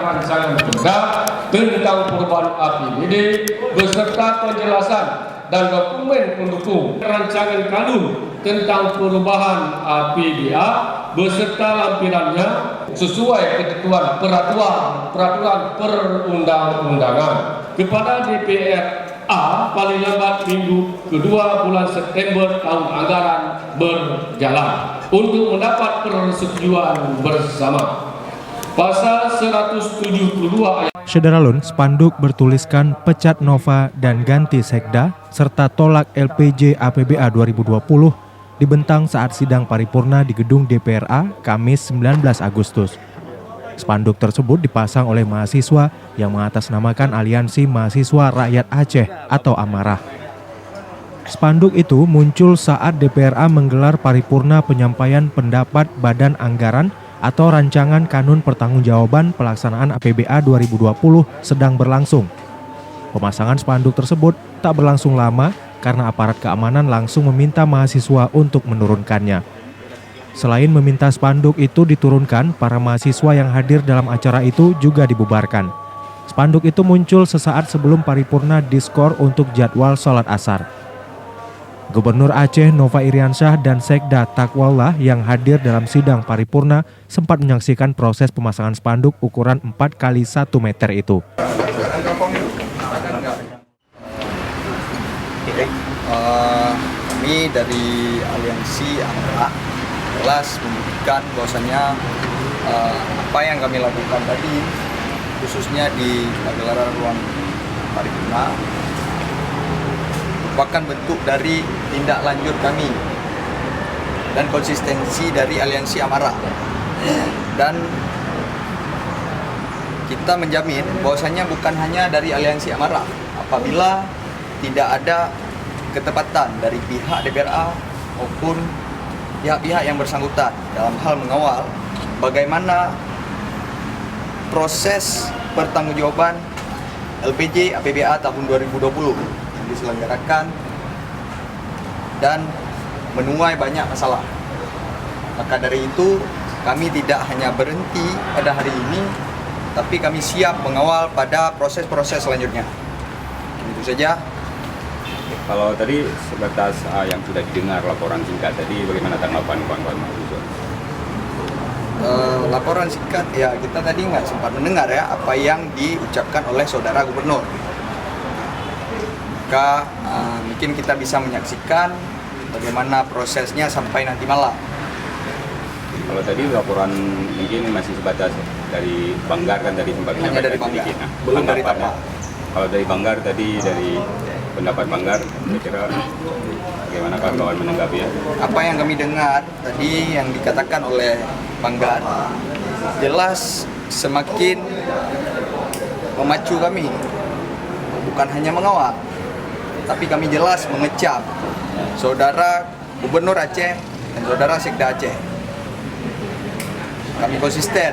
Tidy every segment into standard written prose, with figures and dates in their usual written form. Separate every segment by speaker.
Speaker 1: rancangan perda tentang perubahan APBD beserta penjelasan dan dokumen pendukung rancangan kanun tentang perubahan APBA beserta lampirannya sesuai ketentuan peraturan perundang-undangan kepada DPR A paling lambat minggu kedua bulan September tahun anggaran berjalan untuk mendapat persetujuan bersama. Pasal 172 ayat
Speaker 2: Sederalun, spanduk bertuliskan pecat Nova dan ganti Sekda serta tolak LPJ APBA 2020 dibentang saat sidang paripurna di gedung DPR A Kamis 19 Agustus. Spanduk tersebut dipasang oleh mahasiswa yang mengatasnamakan Aliansi Mahasiswa Rakyat Aceh atau Amarah. Spanduk itu muncul saat DPR A menggelar paripurna penyampaian pendapat Badan Anggaran atau Rancangan Kanun Pertanggungjawaban Pelaksanaan APBA 2020 sedang berlangsung. Pemasangan spanduk tersebut tak berlangsung lama karena aparat keamanan langsung meminta mahasiswa untuk menurunkannya. Selain meminta spanduk itu diturunkan, para mahasiswa yang hadir dalam acara itu juga dibubarkan. Spanduk itu muncul sesaat sebelum paripurna diskor untuk jadwal sholat asar. Gubernur Aceh Nova Iriansyah dan Sekda Takwallah yang hadir dalam sidang paripurna sempat menyaksikan proses pemasangan spanduk ukuran 4 x 1 meter itu.
Speaker 3: Kami dari Aliansi Amarah jelas membuktikan bahwasannya apa yang kami lakukan tadi khususnya di pagelaran ruang paripurna merupakan bentuk dari tindak lanjut kami dan konsistensi dari Aliansi Amarah, dan kita menjamin bahwasannya bukan hanya dari Aliansi Amarah apabila tidak ada ketepatan dari pihak DPR A maupun pihak-pihak yang bersangkutan dalam hal mengawal bagaimana proses pertanggungjawaban LPJ APBA tahun 2020 diselenggarakan dan menuai banyak masalah. Maka dari itu kami tidak hanya berhenti pada hari ini, tapi kami siap mengawal pada proses-proses selanjutnya. Itu saja.
Speaker 4: Kalau tadi sebatas yang sudah didengar laporan singkat tadi, bagaimana tanggapan kawan-kawan mahasiswa?
Speaker 3: Laporan singkat ya, kita tadi nggak sempat mendengar ya apa yang diucapkan oleh saudara gubernur. Maka mungkin kita bisa menyaksikan bagaimana prosesnya sampai nanti malam.
Speaker 4: Kalau tadi laporan mungkin masih sebatas dari Banggar kan tadi sempat
Speaker 3: Hanya dari Banggar, belum dari Tapa.
Speaker 4: Kalau dari Banggar tadi dari pendapat Banggar, kira-kira bagaimana kawan-kawan menanggapi ya?
Speaker 3: Apa yang kami dengar tadi yang dikatakan oleh Banggar jelas semakin memacu kami, bukan hanya mengawal, tapi kami jelas mengecam saudara Gubernur Aceh dan saudara Sekda Aceh. Kami konsisten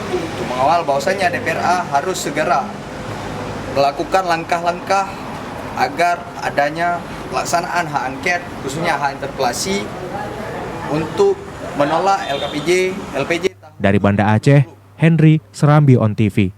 Speaker 3: untuk mengawal bahwasanya DPR A harus segera melakukan langkah-langkah agar adanya pelaksanaan hak angket, khususnya hak interpelasi, untuk menolak LPJ.
Speaker 2: Dari Banda Aceh, Henry Serambi On TV.